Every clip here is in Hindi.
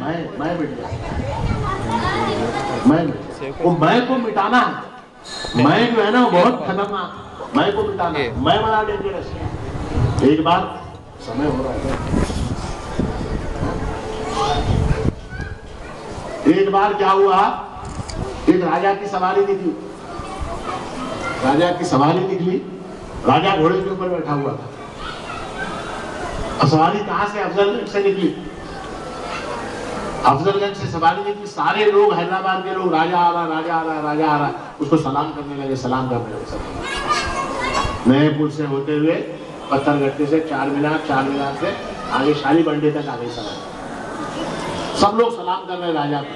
मैं मिट गया, मैं वो मैं को मिटाना है। मैं जो है ना वो बहुत खतरनाक, मैं को मिटाना, मैं बड़ा डेंजरस। एक बार समय हो रहा है, एक बार क्या हुआ, एक राजा की सवारी निकली, राजा की सवारी निकली, राजा घोड़े के ऊपर बैठा हुआ था। सवारी कहां से? अफजलगंज से निकली, अफजलगंज से सवारी निकली। सारे लोग, हैदराबाद के लोग, राजा आ रहा, राजा आ रहा, राजा आ रहा, उसको सलाम करने लगे, सलाम करने लगे। नए पुल से होते हुए पत्थरगट्टे से चार मीनार, चार मीनार से आगे शाली बंडे तक आ गई सवारी। सब लोग सलाम कर रहे राजा को।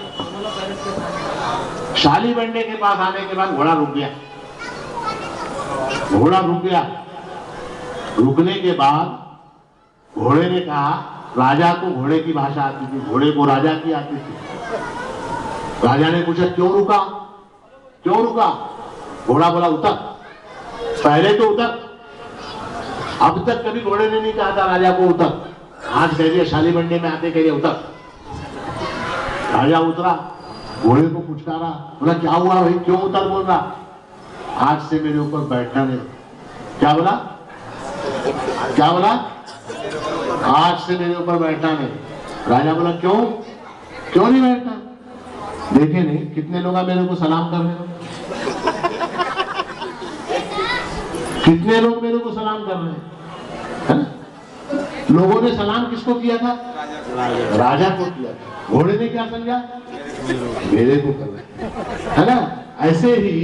शाली बंडे के पास आने के बाद घोड़ा रुक गया, घोड़ा रुक गया। रुकने के बाद घोड़े ने कहा, राजा को घोड़े की भाषा आती थी, घोड़े को राजा की आती थी। राजा ने पूछा क्यों रुका, क्यों रुका? घोड़ा बोला उतर, पहले तो उतर। अब तक कभी घोड़े ने नहीं कहा था राजा को उतर, आज कह दिया शाली बंडे में आते कह दिया उतर। राजा उतरा, घोड़े को पुचकारा, बोला क्या हुआ भाई, क्यों उतर बोल रहा? आज से मेरे ऊपर बैठना नहीं। क्या बोला, क्या बोला? आज से मेरे ऊपर बैठना नहीं। राजा बोला क्यों, क्यों नहीं बैठना? देखे नहीं कितने लोग मेरे को सलाम कर रहे हो, कितने लोग मेरे को सलाम कर रहे हैं, है ना? लोगों ने सलाम किसको किया था? राजा को किया था। घोड़े ने क्या समझा? मेरे को कर रहे, है ना? ऐसे ही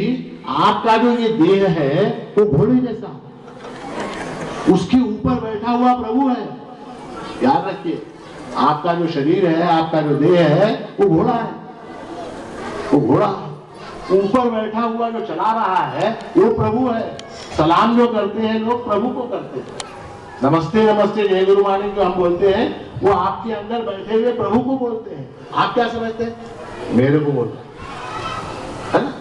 आपका जो ये देह है वो घोड़े जैसा, उसके ऊपर बैठा हुआ प्रभु है। याद रखिए, आपका जो शरीर है, आपका जो देह है वो घोड़ा है, वो घोड़ा ऊपर बैठा हुआ जो चला रहा है वो प्रभु है। सलाम जो करते हैं लोग प्रभु को करते हैं। नमस्ते नमस्ते जय गुरु वाणी जो हम बोलते हैं वो आपके अंदर बैठे हुए प्रभु को बोलते हैं। आप क्या समझते हैं? मेरे को बोलते है ना?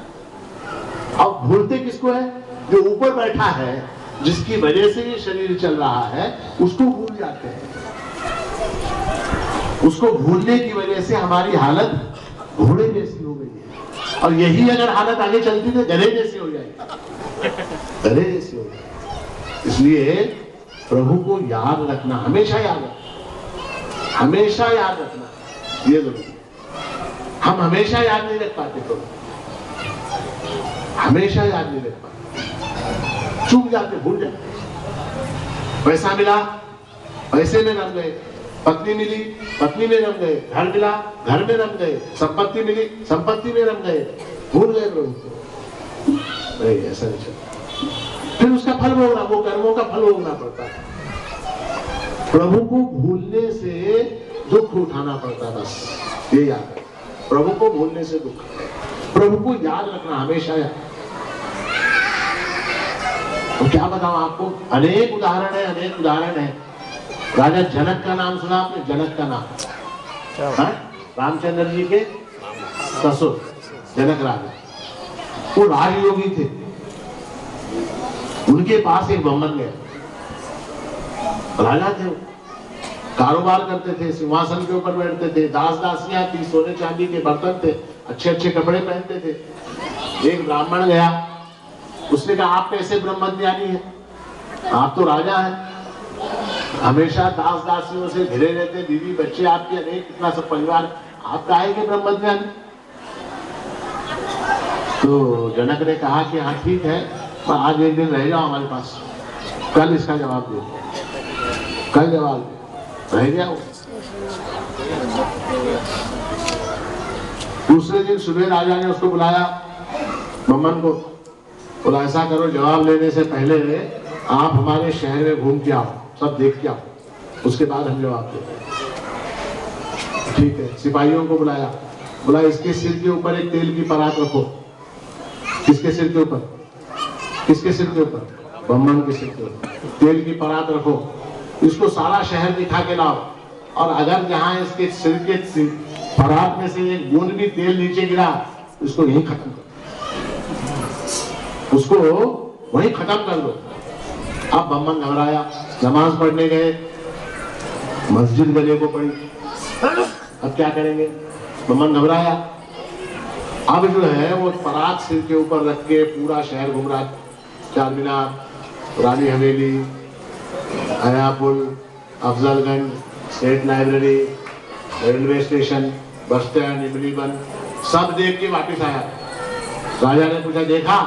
अब भूलते किसको है? जो ऊपर बैठा है, जिसकी वजह से ये शरीर चल रहा है, उसको भूल जाते हैं। उसको भूलने की वजह से हमारी हालत घोड़े जैसी हो गई है। और यही अगर हालत आगे चलती तो गधे जैसी हो जाएगी, गधे जैसी हो जाएगी। इसलिए प्रभु को याद रखना, हमेशा याद रखना, हमेशा याद रखना ये जरूरी। हम हमेशा याद नहीं रख पाते, प्रभु हमेशा याद नहीं रख पाते, चूक जाते, भूल जाते। पैसा मिला, पैसे में रम गए, पत्नी मिली, पत्नी में रम गए, घर मिला, घर में रम गए, संपत्ति मिली, संपत्ति में रम गए, भूल गए प्रभु को। नहीं, ऐसा नहीं चलता। फिर उसका फल भोगना, वो कर्मों का फल भोगना पड़ता है। प्रभु को भूलने से दुख उठाना पड़ता है, बस ये याद है। प्रभु को भूलने से दुख, प्रभु को याद रखना हमेशा याद। तो क्या बताऊं आपको, अनेक उदाहरण है, अनेक उदाहरण है। राजा जनक का नाम सुना आपने? जनक का नाम, रामचंद्र जी के ससुर जनक राजा, वो राजयोगी थे। उनके पास एक ब्राह्मण गया, राजा थे, कारोबार करते थे, सिंहासन के ऊपर बैठते थे, दास दासियां थी, सोने चांदी के बर्तन थे, अच्छे अच्छे कपड़े पहनते थे। एक ब्राह्मण गया, उसने कहा आप कैसे ब्रह्म ज्ञानी हैं? आप तो राजा हैं, हमेशा दास दासियों से घिरे रहते, बीवी बच्चे आपके अनेक, इतना सब परिवार, आप काहे के ब्रह्म ज्ञानी? तो जनक ने कहा कि हाँ ठीक है, पर आज एक दिन रह जाओ हमारे पास, कल इसका जवाब दे, कल जवाब दे। रह गया वो। दूसरे दिन सुबह राजा ने उसको बुलाया, ब्राह्मण को, बोला ऐसा करो, जवाब लेने से पहले आप हमारे शहर में घूम के आओ, सब देख के आओ, उसके बाद हम जवाब देंगे। ठीक है, सिपाहियों को बुलाया, बोला इसके सिर के ऊपर एक तेल की परात रखो। किसके सिर के ऊपर? किसके सिर के ऊपर? ब्राह्मण के सिर के ऊपर तेल की परात रखो, इसको सारा शहर दिखा के लाओ, और अगर जहां इसके सिर के परात में से एक बूंद भी तेल नीचे गिरा, इसको यहीं खत्म कर, उसको वहीं खत्म कर दो। अब ब्राह्मण घबराया, नमाज पढ़ने गए, मस्जिद गले को पड़ी, अब क्या करेंगे? मन घबराया। अब जो है वो परात सिर के ऊपर रख के पूरा शहर घूम रहा, चार मीनार, रानी हवेली, हया पुल, Afzalgunj, state library, railway station, bus stand, Imliganj, सब देख के वापस आया। राजा ने पूछा देखा?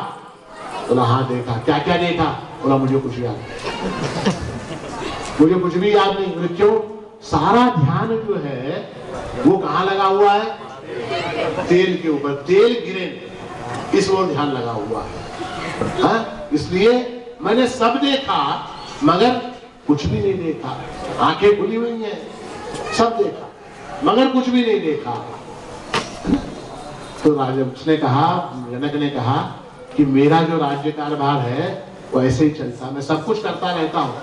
बोला हाँ देखा। क्या क्या देखा? बोला मुझे कुछ याद नहीं, मुझे कुछ भी याद नहीं। बोले क्यों? सारा ध्यान जो है वो कहाँ लगा हुआ है? तेल के ऊपर, तेल गिरे इस ओर ध्यान लगा हुआ है। हाँ? इसलिए मैंने सब देखा मगर कुछ भी नहीं देखा। आंखें खुली हुई हैं, सब देखा मगर कुछ भी नहीं देखा। तो राजा उसने कहा, जनक ने कहा कि मेरा जो राज्य कारभार है वो ऐसे ही चलता, मैं सब कुछ करता रहता हूँ,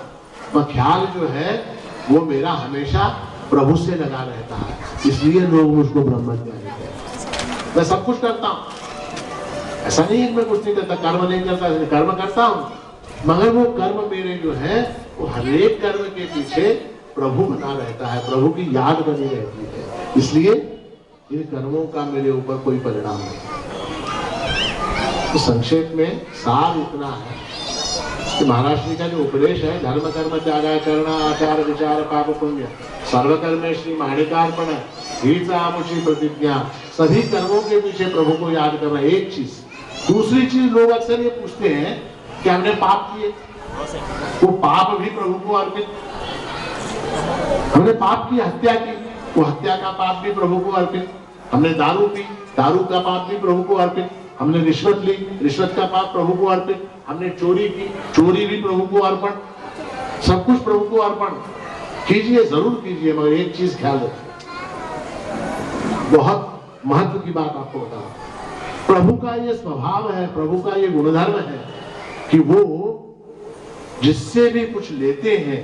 पर ख्याल जो है वो मेरा हमेशा प्रभु से लगा रहता है, इसलिए लोग मुझको ब्रह्मज्ञानी कहते हैं। मैं सब कुछ करता हूँ, ऐसा नहीं है मैं कुछ नहीं करता, कर्म नहीं करता, कर्म करता हूँ, मगर वो कर्म मेरे जो है वो हर एक कर्म के पीछे प्रभु बना रहता है, प्रभु की याद बनी रहती है, इसलिए इन कर्मों का मेरे ऊपर कोई परिणाम नहीं। तो संक्षेप में सार इतना है कि महाराज जी का जो उपदेश है, धर्म कर्म त्यागाचरण आचार विचार पाप पुण्य सर्वकर्मे श्री माणिकार्पण गीतामुचि प्रतिज्ञा, सभी कर्मों के पीछे प्रभु को याद करना एक चीज। दूसरी चीज, लोग अक्सर ये पूछते हैं कि हमने पाप किए, वो पाप भी प्रभु को अर्पित। हमने पाप की, हत्या की, वो हत्या का पाप भी प्रभु को अर्पित। हमने दारू पी, दारू का पाप भी प्रभु को अर्पित। हमने रिश्वत ली, रिश्वत का पाप प्रभु को अर्पित। हमने चोरी की, चोरी भी प्रभु को अर्पण। सब कुछ प्रभु को अर्पण कीजिए, जरूर कीजिए, मगर एक चीज ख्याल रखिए, बहुत महत्व की बात आपको बता, प्रभु का ये स्वभाव है, प्रभु का ये गुणधर्म है कि वो जिससे भी कुछ लेते हैं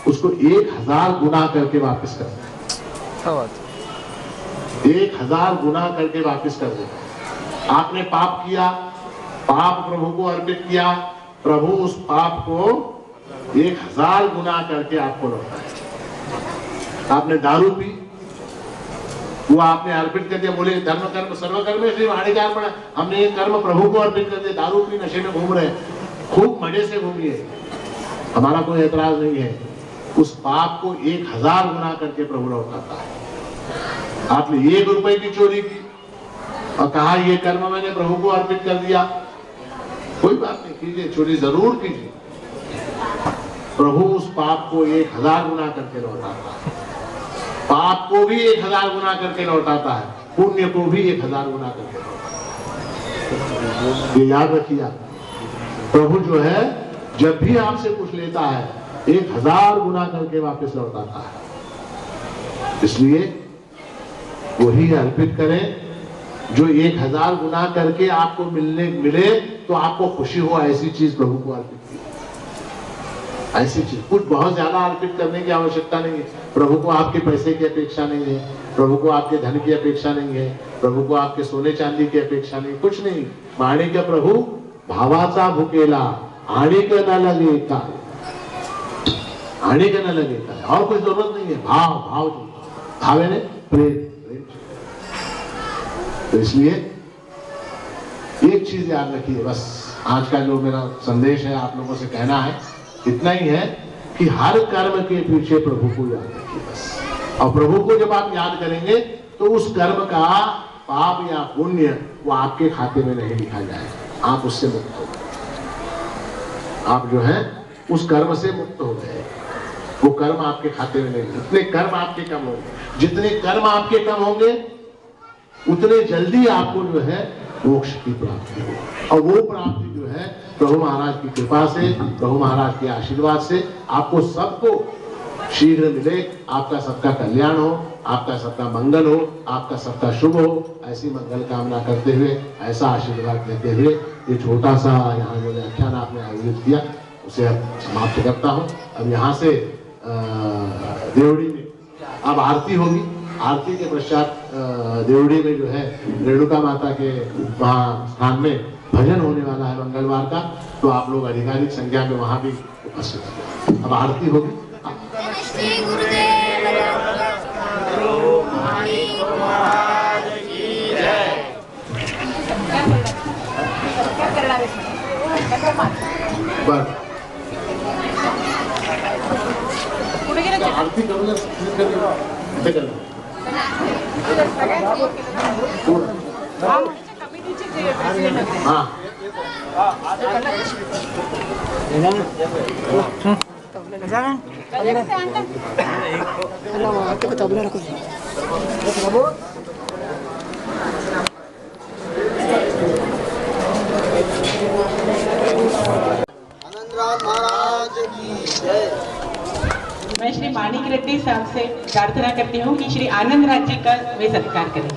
उसको 1000 गुना करके वापस करते हैं। 1000 गुना करके वापस कर देते हैं। आपने पाप किया, पाप प्रभु को अर्पित किया, प्रभु उस पाप को 1000 गुना करके आपको लौटाए। आपने दारू पी, वो आपने अर्पित कर दिया, बोले धर्म कर्म सर्वकर्म श्री माणिकार्पण, हमने ये कर्म प्रभु को अर्पित कर दिया। दारू पी, नशे में घूम रहे, खूब मजे से घूमिए, हमारा कोई एतराज नहीं है। उस पाप को 1000 गुना करके प्रभु लौटाता है। आपने 1 रुपए की चोरी की और कहा ये कर्म मैंने प्रभु को अर्पित कर दिया, कोई बात नहीं, कीजिए, चोरी जरूर कीजिए, प्रभु उस पाप को 1000 गुना करके लौटाता है। पाप को भी 1000 गुना करके लौटाता है, पुण्य को भी 1000 गुना करके लौटाता है। ये याद रखिए, प्रभु जो है जब भी आपसे कुछ लेता है 1000 गुना करके वापस लौटाता है। इसलिए वही अर्पित करें जो 1000 गुना करके आपको मिले तो आपको खुशी हो, ऐसी चीज प्रभु को अर्पित की। ऐसी चीज, कुछ बहुत ज्यादा अर्पित करने की आवश्यकता नहीं है। प्रभु को आपके पैसे की अपेक्षा नहीं है, प्रभु को आपके धन की अपेक्षा नहीं है, प्रभु को आपके सोने चांदी की अपेक्षा नहीं, कुछ नहीं। माणिक प्रभु भावाचा भुकेला, आणिक न लगे काय, आणिक न लगे काय, और कोई जरूरत नहीं है। भाव, भाव जो भाव है प्रेम। तो इसलिए एक चीज याद रखिए, बस आज का जो मेरा संदेश है आप लोगों से कहना है इतना ही है कि हर कर्म के पीछे प्रभु को याद रखिए बस। और प्रभु को जब आप याद करेंगे तो उस कर्म का पाप या पुण्य वो आपके खाते में नहीं लिखा जाएगा, आप उससे मुक्त हो गए। आप जो है उस कर्म से मुक्त हो गए, वो कर्म आपके खाते में नहीं। जितने कर्म आपके कम होंगे, जितने कर्म आपके कम होंगे उतने जल्दी आपको जो है मोक्ष की प्राप्ति हो। और वो प्राप्ति जो है प्रभु महाराज की कृपा से, प्रभु महाराज के आशीर्वाद से आपको सबको शीघ्र मिले। आपका सबका कल्याण हो, आपका सबका मंगल हो, आपका सबका शुभ हो, ऐसी मंगल कामना करते हुए, ऐसा आशीर्वाद देते हुए ये छोटा सा यहाँ जो व्याख्यान आपने आयोजित किया उसे अब समाप्त करता हूँ। अब यहाँ से देवड़ी में अब आरती होगी। आरती के पश्चात देवड़ी में जो है रेणुका माता के वहाँ स्थान में भजन होने वाला है मंगलवार का, तो आप लोग आधिकारिक संख्या में वहाँ भी उपस्थित हैं। अब आरती होगी। बस आरती करूंगा ऐसे करना हाँ महाराज की जय। मैं श्री माणिक रेड्डी साहब से प्रार्थना करती हूँ कि श्री आनंद राज जी का वे सत्कार करें।